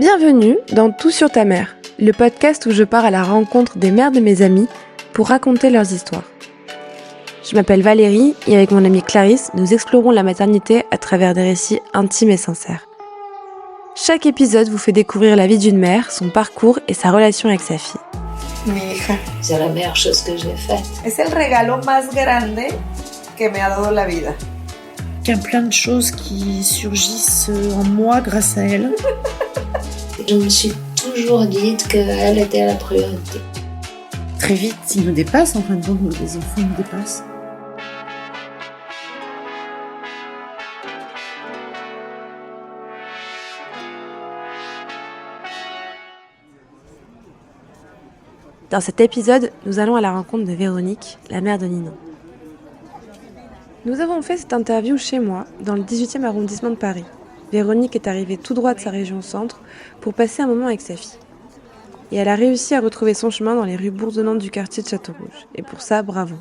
Bienvenue dans Tout sur ta mère, le podcast où je pars à la rencontre des mères de mes amies pour raconter leurs histoires. Je m'appelle Valérie et avec mon amie Clarisse, nous explorons la maternité à travers des récits intimes et sincères. Chaque épisode vous fait découvrir la vie d'une mère, son parcours et sa relation avec sa fille. Mi hija. C'est la meilleure chose que j'ai faite. Es el regalo más grande que me ha dado la vida. Il y a plein de choses qui surgissent en moi grâce à elle. Je me suis toujours dit qu'elle était la priorité. Très vite, ils nous dépassent, en fin de compte, les enfants nous dépassent. Dans cet épisode, nous allons à la rencontre de Véronique, la mère de Ninon. Nous avons fait cette interview chez moi, dans le 18e arrondissement de Paris. Véronique est arrivée tout droit de sa région centre pour passer un moment avec sa fille. Et elle a réussi à retrouver son chemin dans les rues bourdonnantes du quartier de Château-Rouge. Et pour ça, bravo.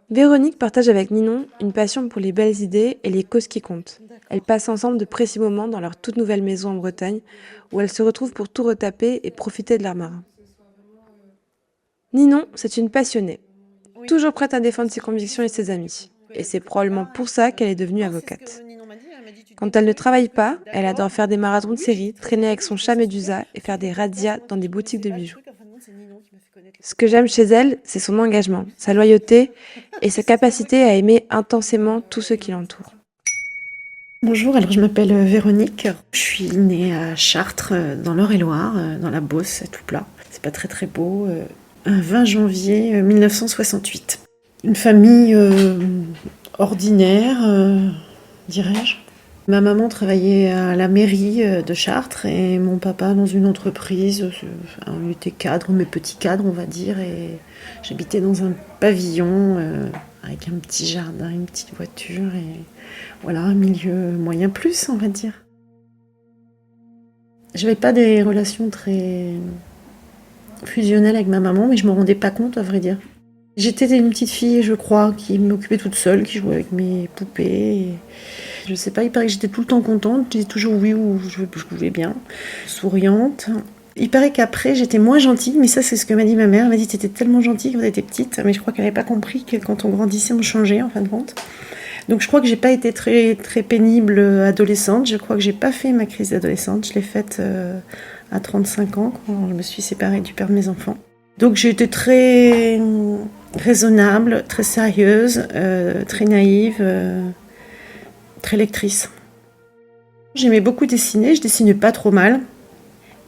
Véronique partage avec Ninon une passion pour les belles idées et les causes qui comptent. Elles passent ensemble de précieux moments dans leur toute nouvelle maison en Bretagne, où elles se retrouvent pour tout retaper et profiter de l'art marin. Ninon, c'est une passionnée, toujours prête à défendre ses convictions et ses amis. Et c'est probablement pour ça qu'elle est devenue avocate. Quand elle ne travaille pas, elle adore faire des marathons de séries, traîner avec son chat Médusa et faire des razzias dans des boutiques de bijoux. Ce que j'aime chez elle, c'est son engagement, sa loyauté et sa capacité à aimer intensément tous ceux qui l'entourent. Bonjour, alors je m'appelle Véronique. Je suis née à Chartres, dans l'Eure-et-Loire, dans la Beauce, c'est tout plat. C'est pas très très beau. Un 20 janvier 1968. Une famille ordinaire, dirais-je. Ma maman travaillait à la mairie de Chartres et mon papa dans une entreprise. Il était cadre, mais petit cadre on va dire. Et j'habitais dans un pavillon avec un petit jardin, une petite voiture et voilà, un milieu moyen plus on va dire. J'avais pas des relations très fusionnelle avec ma maman, mais je me rendais pas compte, à vrai dire. J'étais une petite fille, je crois, qui m'occupait toute seule, qui jouait avec mes poupées. Et je sais pas, il paraît que j'étais tout le temps contente, je disais toujours oui ou je jouais bien, souriante. Il paraît qu'après, j'étais moins gentille, mais ça, c'est ce que m'a dit ma mère. Elle m'a dit, t'étais tellement gentille quand t'étais petite, mais je crois qu'elle n'avait pas compris que quand on grandissait, on changeait, en fin de compte. Donc je crois que j'ai pas été très, très pénible adolescente, je crois que j'ai pas fait ma crise d'adolescente, je l'ai faite à 35 ans, quand je me suis séparée du père de mes enfants. Donc j'ai été très raisonnable, très sérieuse, très naïve, très lectrice. J'aimais beaucoup dessiner, je dessinais pas trop mal.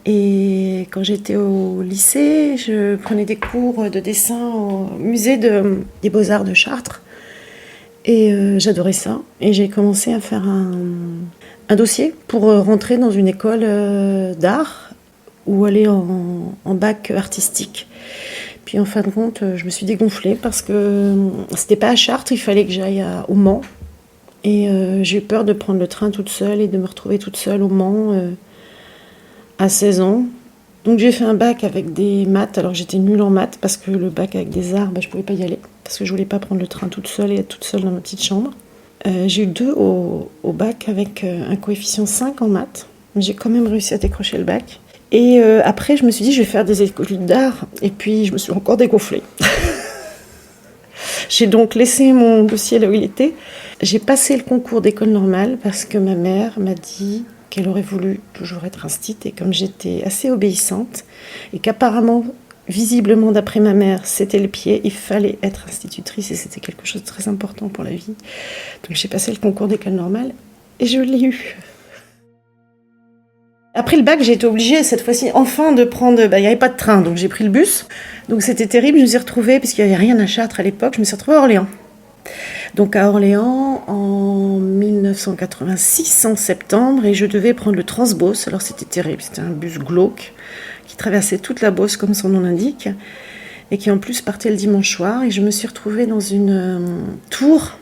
Et quand j'étais au lycée, je prenais des cours de dessin au musée des Beaux-Arts de Chartres. Et j'adorais ça. Et j'ai commencé à faire un dossier pour rentrer dans une école d'art ou aller en bac artistique. Puis en fin de compte, je me suis dégonflée parce que c'était pas à Chartres, il fallait que j'aille au Mans. Et j'ai eu peur de prendre le train toute seule et de me retrouver toute seule au Mans à 16 ans. Donc j'ai fait un bac avec des maths, alors j'étais nulle en maths parce que le bac avec des arts, je pouvais pas y aller parce que je voulais pas prendre le train toute seule et être toute seule dans ma petite chambre. J'ai eu 2 au bac avec un coefficient 5 en maths, mais j'ai quand même réussi à décrocher le bac. Et après je me suis dit je vais faire des écoles d'art et puis je me suis encore dégonflée. J'ai donc laissé mon dossier là où il était. J'ai passé le concours d'école normale parce que ma mère m'a dit qu'elle aurait voulu toujours être instite et comme j'étais assez obéissante et qu'apparemment, visiblement d'après ma mère, c'était le pied, il fallait être institutrice et c'était quelque chose de très important pour la vie. Donc j'ai passé le concours d'école normale et je l'ai eu. Après le bac, j'ai été obligée cette fois-ci enfin de prendre... il n'y avait pas de train, donc j'ai pris le bus. Donc c'était terrible, je me suis retrouvée, puisqu'il n'y avait rien à Chartres à l'époque, je me suis retrouvée à Orléans. Donc à Orléans en 1986, en septembre, et je devais prendre le Transbauce. Alors c'était terrible, c'était un bus glauque qui traversait toute la Beauce comme son nom l'indique et qui en plus partait le dimanche soir. Et je me suis retrouvée dans une tour,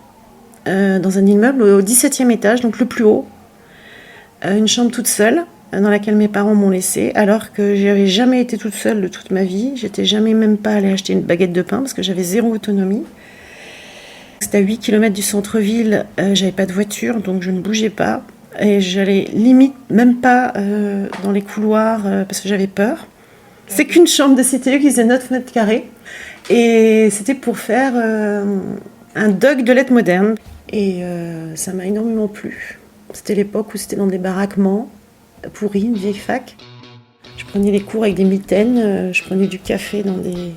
dans un immeuble au 17e étage, donc le plus haut, une chambre toute seule dans laquelle mes parents m'ont laissée, alors que j'avais jamais été toute seule de toute ma vie. J'étais jamais même pas allée acheter une baguette de pain parce que j'avais 0 autonomie. C'était à 8 km du centre-ville, j'avais pas de voiture, donc je ne bougeais pas. Et j'allais limite même pas dans les couloirs parce que j'avais peur. C'est qu'une chambre de CTE qui faisait 9 mètres carrés. Et c'était pour faire un dog de lettres modernes. Et ça m'a énormément plu. C'était l'époque où c'était dans des baraquements pourris, une vieille fac. Je prenais les cours avec des mitaines, je prenais du café dans des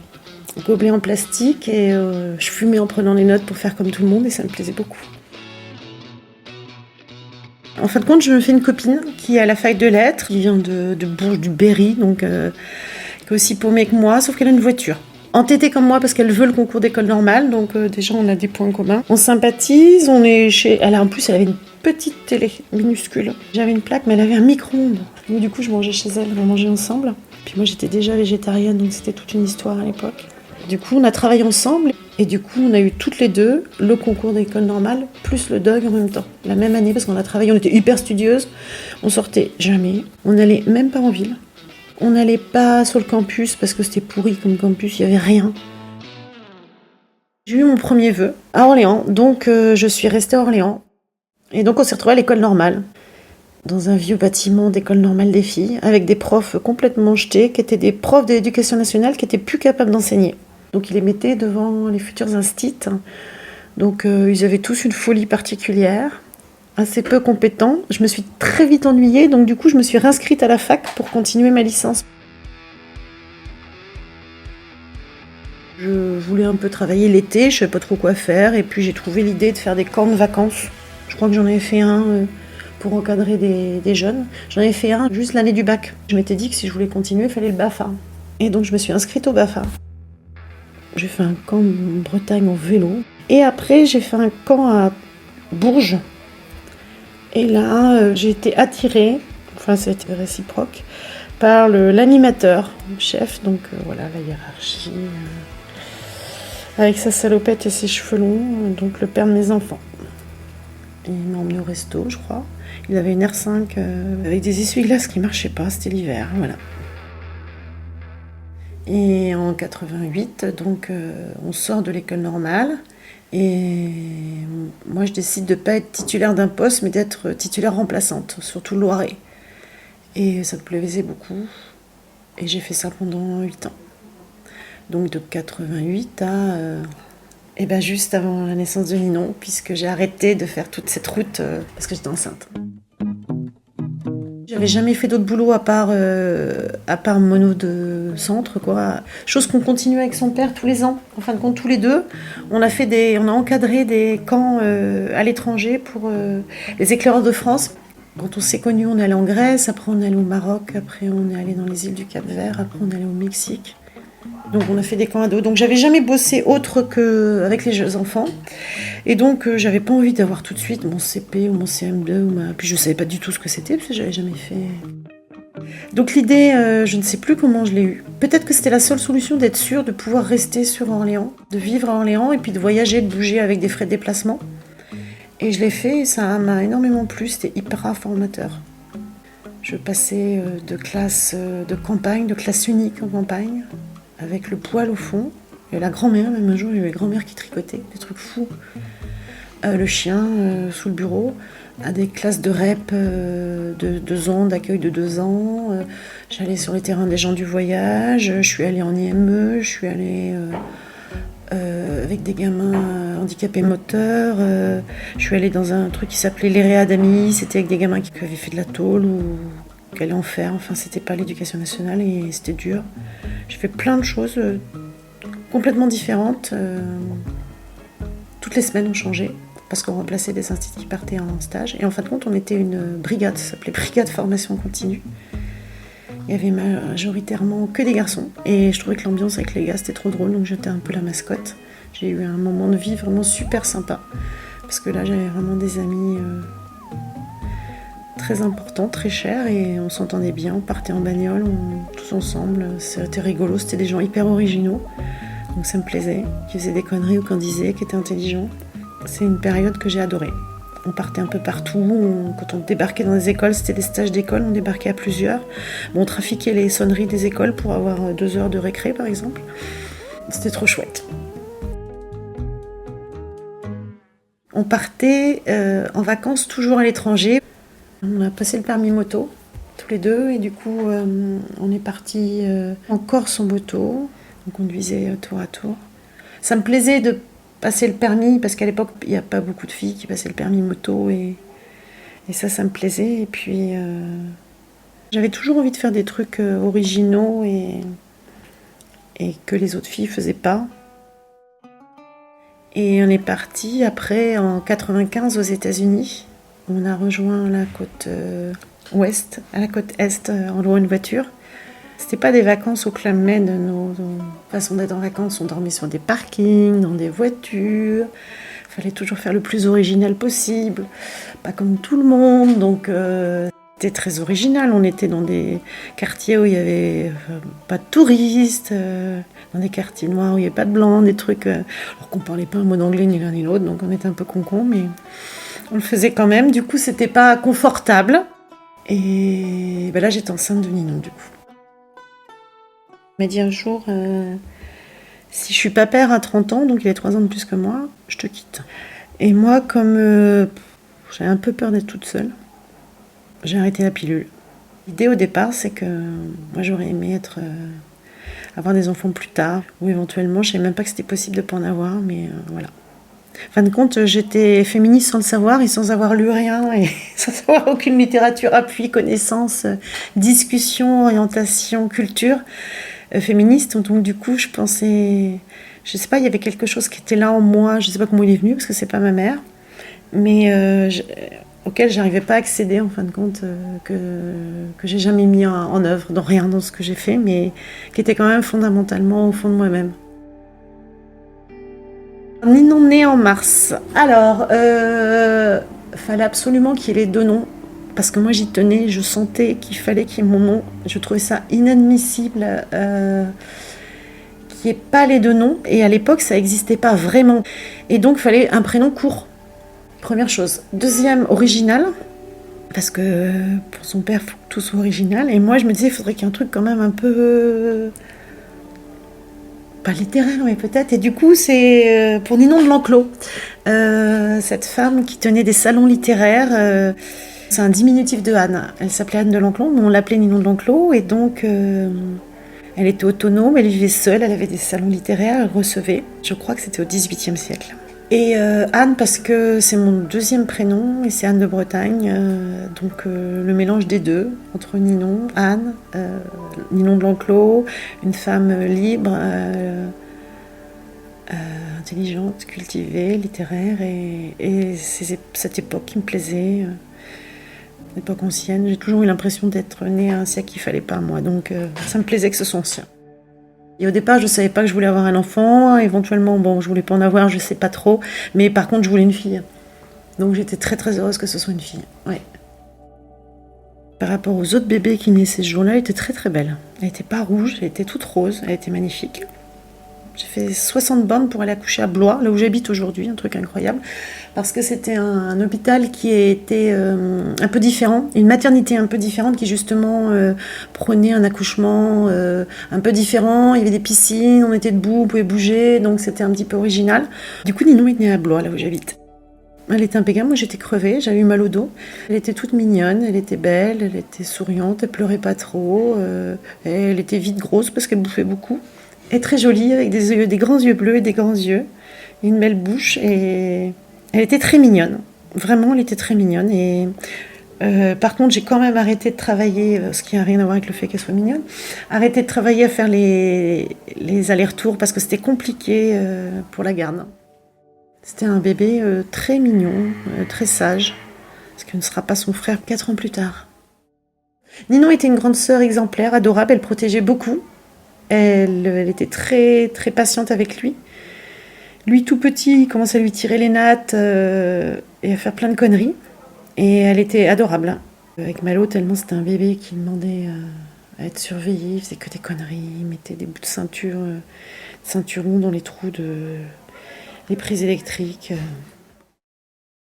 gobelets en plastique et je fumais en prenant les notes pour faire comme tout le monde et ça me plaisait beaucoup. En fin de compte, je me fais une copine qui est à la fac de lettres, qui vient de Bourges, du Berry, donc qui est aussi paumée que moi, sauf qu'elle a une voiture. Entêtée comme moi parce qu'elle veut le concours d'école normale, donc déjà on a des points communs. On sympathise, on est chez... En plus, elle avait une petite télé minuscule. J'avais une plaque, mais elle avait un micro-ondes. Donc du coup, je mangeais chez elle, on mangeait ensemble. Puis moi, j'étais déjà végétarienne, donc c'était toute une histoire à l'époque. Du coup, on a travaillé ensemble et du coup, on a eu toutes les deux le concours d'école normale plus le dog en même temps. La même année, parce qu'on a travaillé, on était hyper studieuses. On sortait jamais. On n'allait même pas en ville. On n'allait pas sur le campus parce que c'était pourri comme campus, il n'y avait rien. J'ai eu mon premier vœu à Orléans, donc je suis restée à Orléans. Et donc on s'est retrouvés à l'école normale, dans un vieux bâtiment d'école normale des filles, avec des profs complètement jetés, qui étaient des profs de l'éducation nationale qui étaient plus capables d'enseigner. Donc ils les mettaient devant les futurs instits. Donc ils avaient tous une folie particulière, assez peu compétents. Je me suis très vite ennuyée, donc du coup je me suis réinscrite à la fac pour continuer ma licence. Je voulais un peu travailler l'été, je savais pas trop quoi faire, et puis j'ai trouvé l'idée de faire des camps de vacances. Je crois que j'en avais fait un pour encadrer des jeunes. J'en avais fait un juste l'année du bac. Je m'étais dit que si je voulais continuer, il fallait le BAFA. Et donc je me suis inscrite au BAFA. J'ai fait un camp en Bretagne en vélo. Et après, j'ai fait un camp à Bourges. Et là, j'ai été attirée, enfin c'était réciproque, par l'animateur, le chef, donc voilà, la hiérarchie, avec sa salopette et ses cheveux longs, donc le père de mes enfants. Il m'a emmené au resto, je crois. Il avait une R5 avec des essuie-glaces qui ne marchaient pas, c'était l'hiver, voilà. Et en 88, donc on sort de l'école normale. Et moi, je décide de ne pas être titulaire d'un poste, mais d'être titulaire remplaçante, surtout le Loiret. Et ça me plaisait beaucoup. Et j'ai fait ça pendant 8 ans. Donc de 88 à juste avant la naissance de Ninon, puisque j'ai arrêté de faire toute cette route parce que j'étais enceinte. J'avais jamais fait d'autre boulot à part mono de centre, quoi. Chose qu'on continue avec son père tous les ans. En fin de compte, tous les deux, on a encadré des camps à l'étranger pour les éclaireurs de France. Quand on s'est connus, on est allé en Grèce, après on est allé au Maroc, après on est allé dans les îles du Cap-Vert, après on est allé au Mexique. Donc on a fait des camps ados. Donc j'avais jamais bossé autre qu'avec les jeunes enfants. Et donc j'avais pas envie d'avoir tout de suite mon CP ou mon CM2. Puis je savais pas du tout ce que c'était parce que j'avais jamais fait. Donc l'idée, je ne sais plus comment je l'ai eue. Peut-être que c'était la seule solution d'être sûre de pouvoir rester sur Orléans, de vivre à Orléans et puis de voyager, de bouger avec des frais de déplacement. Et je l'ai fait et ça m'a énormément plu. C'était hyper formateur. Je passais de classe de campagne, de classe unique en campagne, avec le poêle au fond, et la grand-mère, même un jour, il y avait la grand-mère qui tricotait, des trucs fous. Le chien sous le bureau, à des classes de REP de 2 ans, d'accueil de 2 ans. J'allais sur les terrains des gens du voyage, je suis allée en IME, je suis allée avec des gamins handicapés moteurs, je suis allée dans un truc qui s'appelait les réadamis, c'était avec des gamins qui avaient fait de la tôle ou qui allaient en faire, enfin c'était pas l'éducation nationale et c'était dur. J'ai fait plein de choses complètement différentes. Toutes les semaines on changeait parce qu'on remplaçait des instituts qui partaient en stage. Et en fin de compte, on était une brigade, ça s'appelait Brigade Formation Continue. Il y avait majoritairement que des garçons. Et je trouvais que l'ambiance avec les gars, c'était trop drôle, donc j'étais un peu la mascotte. J'ai eu un moment de vie vraiment super sympa. Parce que là, j'avais vraiment des amis très importants, très chers, et on s'entendait bien. On partait en bagnole, tous ensemble. C'était rigolo, c'était des gens hyper originaux. Donc ça me plaisait, qui faisaient des conneries ou qui en disaient, qui étaient intelligents. C'est une période que j'ai adorée. On partait un peu partout. Quand on débarquait dans les écoles, c'était des stages d'école, on débarquait à plusieurs. On trafiquait les sonneries des écoles pour avoir 2 heures de récré, par exemple. C'était trop chouette. On partait en vacances toujours à l'étranger. On a passé le permis moto, tous les deux, et du coup, on est partis en Corse en moto. On conduisait tour à tour. Ça me plaisait de passer le permis, parce qu'à l'époque, il n'y a pas beaucoup de filles qui passaient le permis moto, et ça me plaisait. Et puis, j'avais toujours envie de faire des trucs originaux et que les autres filles ne faisaient pas. Et on est parti après en 95 aux États-Unis. On a rejoint la côte ouest, à la côte est, en louant une voiture. C'était pas des vacances au Club Med. Nos façons d'être en vacances, on dormait sur des parkings, dans des voitures. Il fallait toujours faire le plus original possible, pas comme tout le monde. Donc c'était très original. On était dans des quartiers où il y avait pas de touristes, dans des quartiers noirs où il n'y avait pas de blancs, des trucs. Alors qu'on parlait pas un mot d'anglais ni l'un ni l'autre, donc on était un peu con-con, mais on le faisait quand même. Du coup, c'était pas confortable. Et ben là, j'étais enceinte de Ninon, du coup. Il m'a dit un jour, si je suis pas père à 30 ans, donc il a 3 ans de plus que moi, je te quitte. Et moi, comme j'avais un peu peur d'être toute seule, j'ai arrêté la pilule. L'idée au départ, c'est que moi j'aurais aimé avoir des enfants plus tard, ou éventuellement, je savais même pas que c'était possible de pas en avoir, mais voilà. En fin de compte, j'étais féministe sans le savoir et sans avoir lu rien, et sans avoir aucune littérature, appui, connaissance, discussion, orientation, culture féministe. Donc du coup, je pensais, je sais pas, il y avait quelque chose qui était là en moi, je sais pas comment il est venu, parce que c'est pas ma mère, mais auquel j'arrivais pas à accéder en fin de compte, que j'ai jamais mis en œuvre dans rien dans ce que j'ai fait, mais qui était quand même fondamentalement au fond de moi-même. Ninon né en mars. Alors, fallait absolument qu'il y ait les 2 noms, parce que moi j'y tenais, je sentais qu'il fallait qu'il y ait mon nom. Je trouvais ça inadmissible qu'il n'y ait pas les 2 noms, et à l'époque ça n'existait pas vraiment. Et donc il fallait un prénom court. Première chose. Deuxième, original, parce que pour son père, il faut que tout soit original. Et moi, je me disais, il faudrait qu'il y ait un truc quand même un peu... pas littéraire, mais peut-être. Et du coup, c'est pour Ninon de l'Enclos. Cette femme qui tenait des salons littéraires. C'est un diminutif de Anne. Elle s'appelait Anne de l'Enclos, mais on l'appelait Ninon de l'Enclos. Et donc, elle était autonome, elle vivait seule, elle avait des salons littéraires, elle recevait. Je crois que c'était au XVIIIe siècle. Et Anne, parce que c'est mon deuxième prénom, et c'est Anne de Bretagne, donc le mélange des deux, entre Ninon, Anne, Ninon de l'Enclos, une femme libre, intelligente, cultivée, littéraire, et c'est cette époque qui me plaisait, l'époque ancienne. J'ai toujours eu l'impression d'être née à un siècle qu'il ne fallait pas, moi, donc ça me plaisait que ce soit ancien. Et au départ, je ne savais pas que je voulais avoir un enfant. Éventuellement, bon, je ne voulais pas en avoir, je ne sais pas trop. Mais par contre, je voulais une fille. Donc j'étais très très heureuse que ce soit une fille. Ouais. Par rapport aux autres bébés qui naissaient ce jour-là, elle était très très belle. Elle n'était pas rouge, elle était toute rose, elle était magnifique. J'ai fait 60 bornes pour aller accoucher à Blois, là où j'habite aujourd'hui, un truc incroyable. Parce que c'était un hôpital qui était un peu différent, une maternité un peu différente qui justement prenait un accouchement un peu différent. Il y avait des piscines, on était debout, on pouvait bouger, donc c'était un petit peu original. Du coup, Ninon est née à Blois, là où j'habite. Elle était impeccable, moi j'étais crevée, j'avais eu mal au dos. Elle était toute mignonne, elle était belle, elle était souriante, elle pleurait pas trop. Elle était vite grosse parce qu'elle bouffait beaucoup. Elle est très jolie, avec des grands yeux bleus et des grands yeux, et une belle bouche, et elle était très mignonne. Vraiment, elle était très mignonne. Et par contre, j'ai quand même arrêté de travailler, ce qui n'a rien à voir avec le fait qu'elle soit mignonne, arrêté de travailler à faire les allers-retours parce que c'était compliqué pour la garde. C'était un bébé très mignon, très sage, ce qui ne sera pas son frère 4 ans plus tard. Ninon était une grande sœur exemplaire, adorable, elle protégeait beaucoup. Elle était très, très patiente avec lui. Lui, tout petit, il commençait à lui tirer les nattes et à faire plein de conneries. Et elle était adorable. Avec Malo, tellement c'était un bébé qui demandait à être surveillé. Il faisait que des conneries. Il mettait des bouts de ceinturon dans les trous des prises électriques.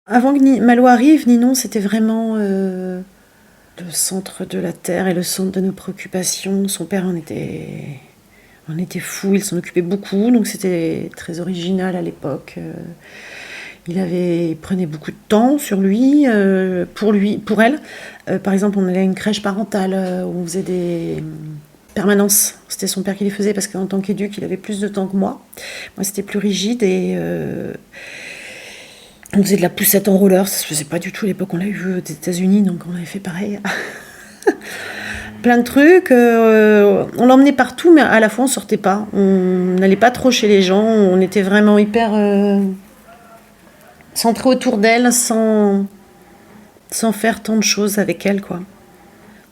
Avant que Malo arrive, Ninon, c'était vraiment le centre de la Terre et le centre de nos préoccupations. Son père en était fou, il s'en occupait beaucoup, donc c'était très original à l'époque. Il prenait beaucoup de temps sur lui, pour elle. Par exemple, on allait à une crèche parentale où on faisait des permanences. C'était son père qui les faisait parce qu'en tant qu'éduc, il avait plus de temps que moi. Moi, c'était plus rigide et on faisait de la poussette en roller. Ça se faisait pas du tout à l'époque. On l'a eu aux États-Unis, donc on avait fait pareil. Plein de trucs. On l'emmenait partout, mais à la fois, on sortait pas. On n'allait pas trop chez les gens. On était vraiment hyper centré autour d'elle, sans faire tant de choses avec elle, quoi.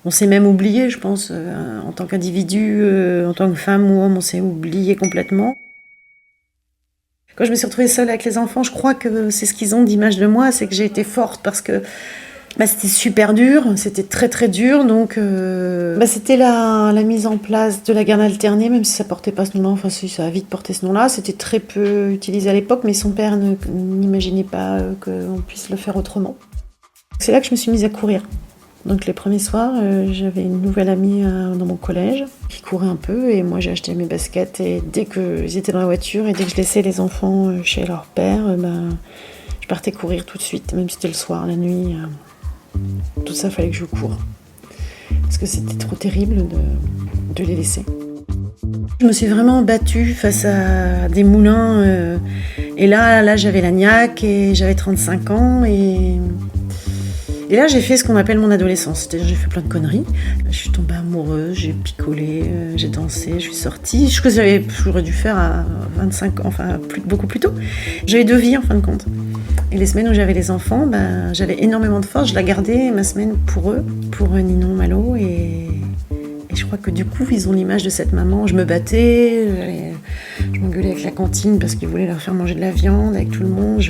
On s'est même oublié, je pense, en tant qu'individu, en tant que femme ou homme, on s'est oublié complètement. Quand je me suis retrouvée seule avec les enfants, je crois que c'est ce qu'ils ont d'image de moi, c'est que j'ai été forte parce que c'était super dur, c'était très très dur, donc c'était la mise en place de la garde alternée, même si ça portait pas ce nom-là, enfin si, ça a vite porté ce nom-là, c'était très peu utilisé à l'époque, mais son père n'imaginait pas qu'on puisse le faire autrement. C'est là que je me suis mise à courir. Donc les premiers soirs, j'avais une nouvelle amie dans mon collège qui courait un peu, et moi j'ai acheté mes baskets, et dès qu'ils étaient dans la voiture et dès que je laissais les enfants chez leur père, je partais courir tout de suite, même si c'était le soir, la nuit. Tout ça, fallait que je cours. Parce que c'était trop terrible de les laisser. Je me suis vraiment battue face à des moulins. Et là, j'avais la niaque et j'avais 35 ans. Et là, j'ai fait ce qu'on appelle mon adolescence. C'est-à-dire, j'ai fait plein de conneries. Je suis tombée amoureuse, j'ai picolé, j'ai dansé, je suis sortie. Ce que j'aurais dû faire à 25 ans, enfin beaucoup plus tôt. J'avais 2 vies en fin de compte. Et les semaines où j'avais les enfants, j'avais énormément de force. Je la gardais ma semaine pour eux, pour Ninon, Malo. Et je crois que du coup, ils ont l'image de cette maman. Je me battais, je m'engueulais avec la cantine parce qu'ils voulaient leur faire manger de la viande, avec tout le monde.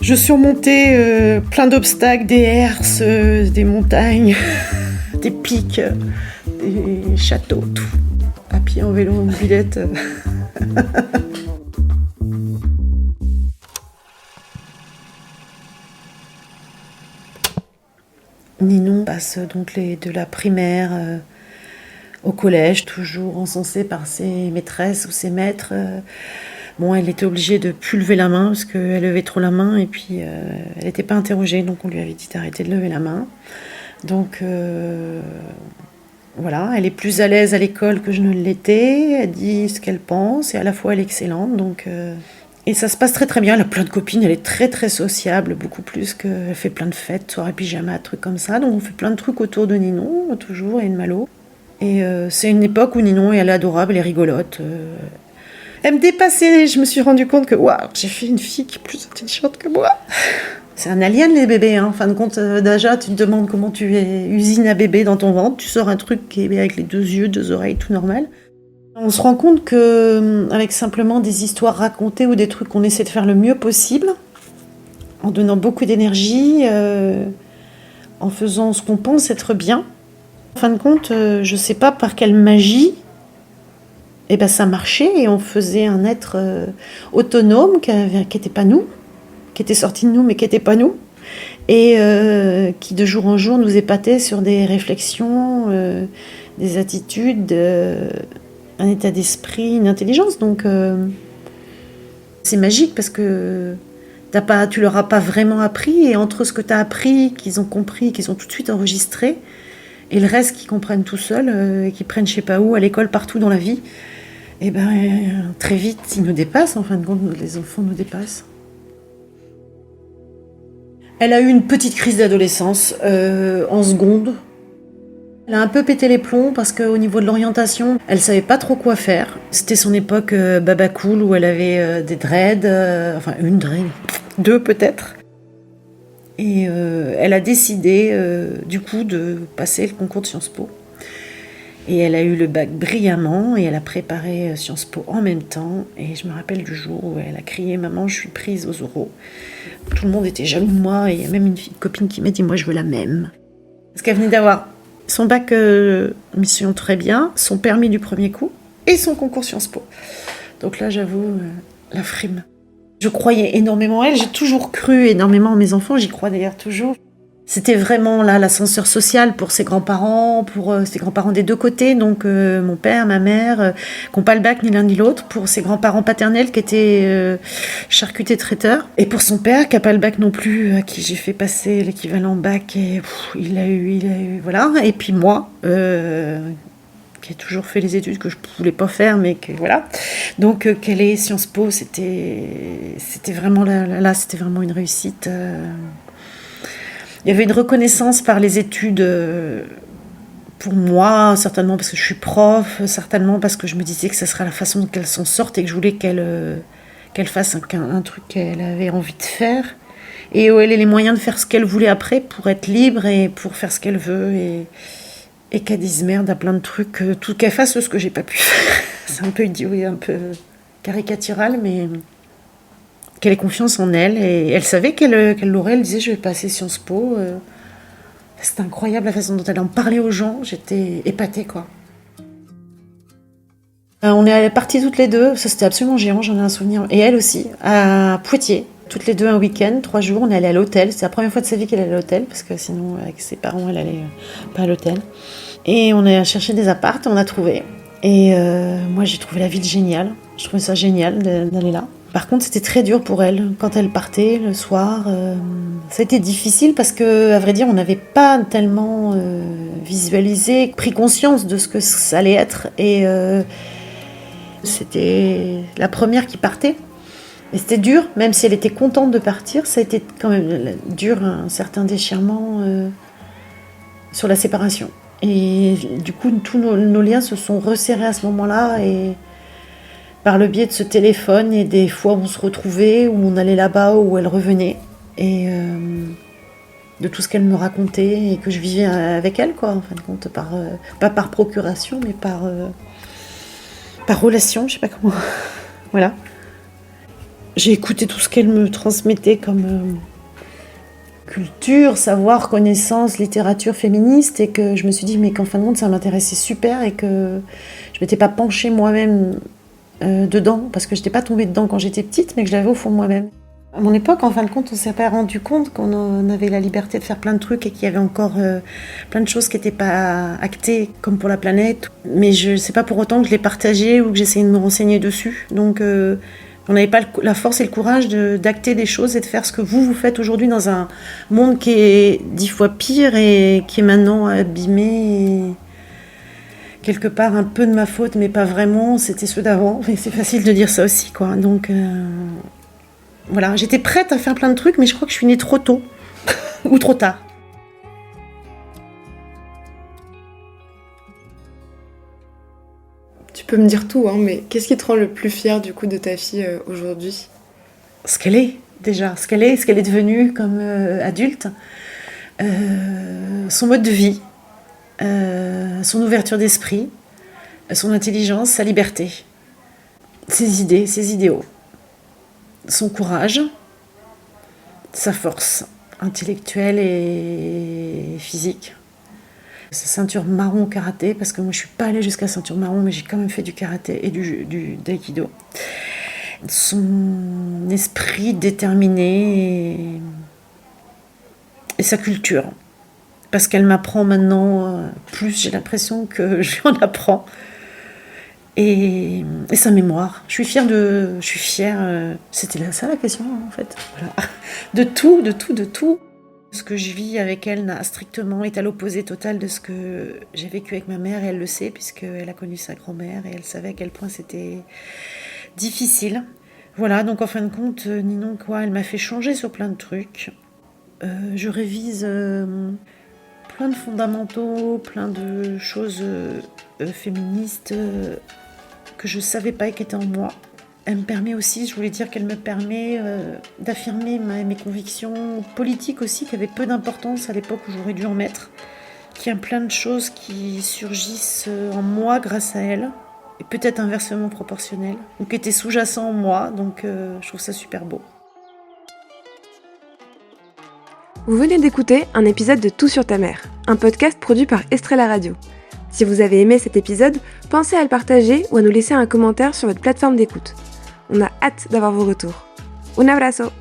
Je surmontais plein d'obstacles, des herses, des montagnes, des pics, des châteaux, tout. À pied, en vélo, en mobilette. Ninon passe donc de la primaire au collège, toujours encensée par ses maîtresses ou ses maîtres. Elle était obligée de plus lever la main parce qu'elle levait trop la main et puis elle n'était pas interrogée, donc on lui avait dit d'arrêter de lever la main. Donc voilà, elle est plus à l'aise à l'école que je ne l'étais, elle dit ce qu'elle pense et à la fois elle est excellente, donc... Et ça se passe très très bien, elle a plein de copines, elle est très très sociable, beaucoup plus qu'elle fait plein de fêtes, soirées pyjama, trucs comme ça. Donc on fait plein de trucs autour de Ninon, toujours, et de Malo. Et c'est une époque où Ninon, elle est adorable, elle est rigolote. Elle me dépassait, je me suis rendu compte que waouh, j'ai fait une fille qui est plus intelligente que moi. C'est un alien les bébés, hein. En fin de compte, déjà tu te demandes comment tu usines à bébé dans ton ventre, tu sors un truc qui est avec les 2 yeux, 2 oreilles, tout normal. On se rend compte qu'avec simplement des histoires racontées ou des trucs qu'on essaie de faire le mieux possible, en donnant beaucoup d'énergie, en faisant ce qu'on pense être bien, en fin de compte, je sais pas par quelle magie, ça marchait et on faisait un être autonome qui n'était pas nous, qui était sorti de nous mais qui n'était pas nous, et qui de jour en jour nous épatait sur des réflexions, des attitudes... un état d'esprit, une intelligence, donc c'est magique parce que tu leur as pas vraiment appris, et entre ce que tu as appris, qu'ils ont compris, qu'ils ont tout de suite enregistré, et le reste qu'ils comprennent tout seuls, et qu'ils prennent je sais pas où, à l'école, partout dans la vie, très vite ils nous dépassent, en fin de compte, les enfants nous dépassent. Elle a eu une petite crise d'adolescence en seconde. Elle a un peu pété les plombs parce qu'au niveau de l'orientation, elle savait pas trop quoi faire. C'était son époque baba cool où elle avait des dreads, une dread, 2 peut-être. Et elle a décidé du coup de passer le concours de Sciences Po. Et elle a eu le bac brillamment et elle a préparé Sciences Po en même temps. Et je me rappelle du jour où elle a crié « Maman, je suis prise aux oraux ». Tout le monde était jaloux de moi et il y a même une copine qui m'a dit « Moi, je veux la même ». Parce qu'elle venait d'avoir son bac mission très bien, son permis du premier coup et son concours Sciences Po. Donc là, j'avoue, la frime. Je croyais énormément en elle, j'ai toujours cru énormément en mes enfants, j'y crois d'ailleurs toujours. C'était vraiment là l'ascenseur social pour ses grands-parents, pour ses grands-parents des deux côtés, donc mon père, ma mère, qui n'ont pas le bac ni l'un ni l'autre, pour ses grands-parents paternels qui étaient charcutiers traiteurs, et pour son père qui n'a pas le bac non plus, à qui j'ai fait passer l'équivalent bac, et il a eu, voilà, et puis moi, qui ai toujours fait les études que je ne voulais pas faire, mais que voilà. Donc, quelle est Sciences Po, c'était vraiment là, c'était vraiment une réussite. Il y avait une reconnaissance par les études pour moi, certainement parce que je suis prof, certainement parce que je me disais que ce serait la façon dont elle s'en sorte et que je voulais qu'elle fasse un truc qu'elle avait envie de faire et où elle ait les moyens de faire ce qu'elle voulait après pour être libre et pour faire ce qu'elle veut et qu'elle dise merde à plein de trucs, tout qu'elle fasse ce que j'ai pas pu faire. C'est un peu idiot et un peu caricatural, mais qu'elle ait confiance en elle, et elle savait qu'elle l'aurait, elle disait je vais passer Sciences Po. C'était incroyable la façon dont elle en parlait aux gens, j'étais épatée quoi. On est parties toutes les deux, ça c'était absolument géant, j'en ai un souvenir, et elle aussi, à Poitiers, toutes les deux un week-end, 3 jours, on est allé à l'hôtel, c'est la première fois de sa vie qu'elle allait à l'hôtel, parce que sinon avec ses parents elle allait pas à l'hôtel. Et on a cherché des apparts, on a trouvé, et moi j'ai trouvé la ville géniale, je trouvais ça génial d'aller là. Par contre, c'était très dur pour elle. Quand elle partait le soir, ça a été difficile parce que, à vrai dire, on n'avait pas tellement visualisé, pris conscience de ce que ça allait être. Et c'était la première qui partait. Et c'était dur, même si elle était contente de partir, ça a été quand même dur, un certain déchirement sur la séparation. Et du coup, tous nos liens se sont resserrés à ce moment-là et par le biais de ce téléphone et des fois où on se retrouvait, où on allait là-bas, où elle revenait, et de tout ce qu'elle me racontait et que je vivais avec elle, quoi, en fin de compte, pas par procuration, mais par relation, je sais pas comment. Voilà. J'ai écouté tout ce qu'elle me transmettait comme culture, savoir, connaissance, littérature féministe, et que je me suis dit mais qu'en fin de compte ça m'intéressait super et que je m'étais pas penchée moi-même dedans, parce que je n'étais pas tombée dedans quand j'étais petite, mais que je l'avais au fond de moi-même. À mon époque, en fin de compte, on ne s'est pas rendu compte qu'on avait la liberté de faire plein de trucs et qu'il y avait encore plein de choses qui n'étaient pas actées, comme pour la planète. Mais je ne sais pas pour autant que je les partageais ou que j'essayais de me renseigner dessus. Donc, on n'avait pas la force et le courage d'acter des choses et de faire ce que vous faites aujourd'hui dans un monde qui est 10 fois pire et qui est maintenant abîmé. Et quelque part un peu de ma faute, mais pas vraiment, c'était ceux d'avant, mais c'est facile de dire ça aussi, quoi. Donc voilà, j'étais prête à faire plein de trucs, mais je crois que je suis née trop tôt, ou trop tard. Tu peux me dire tout, hein, mais qu'est-ce qui te rend le plus fière du coup de ta fille aujourd'hui ? Ce qu'elle est, déjà, ce qu'elle est devenue comme adulte, son mode de vie, son ouverture d'esprit, son intelligence, sa liberté, ses idées, ses idéaux, son courage, sa force intellectuelle et physique. Sa ceinture marron au karaté, parce que moi je suis pas allée jusqu'à ceinture marron, mais j'ai quand même fait du karaté et du d'aïkido. Son esprit déterminé et sa culture. Parce qu'elle m'apprend maintenant plus, j'ai l'impression que je lui en apprends. Et sa mémoire. Je suis fière, c'était ça la question en fait. Voilà. De tout. Ce que je vis avec elle n'a strictement est à l'opposé total de ce que j'ai vécu avec ma mère, et elle le sait puisqu'elle a connu sa grand-mère et elle savait à quel point c'était difficile. Voilà, donc en fin de compte, Ninon, quoi, elle m'a fait changer sur plein de trucs. Je révise plein de fondamentaux, plein de choses féministes que je ne savais pas et qui étaient en moi. Elle me permet aussi, je voulais dire qu'elle me permet d'affirmer mes convictions politiques aussi, qui avaient peu d'importance à l'époque où j'aurais dû en mettre. Qu'il y a plein de choses qui surgissent en moi grâce à elle, et peut-être inversement proportionnelles, ou qui étaient sous-jacents en moi, donc je trouve ça super beau. Vous venez d'écouter un épisode de Tout sur ta mère, un podcast produit par Estrella Radio. Si vous avez aimé cet épisode, pensez à le partager ou à nous laisser un commentaire sur votre plateforme d'écoute. On a hâte d'avoir vos retours. Un abrazo!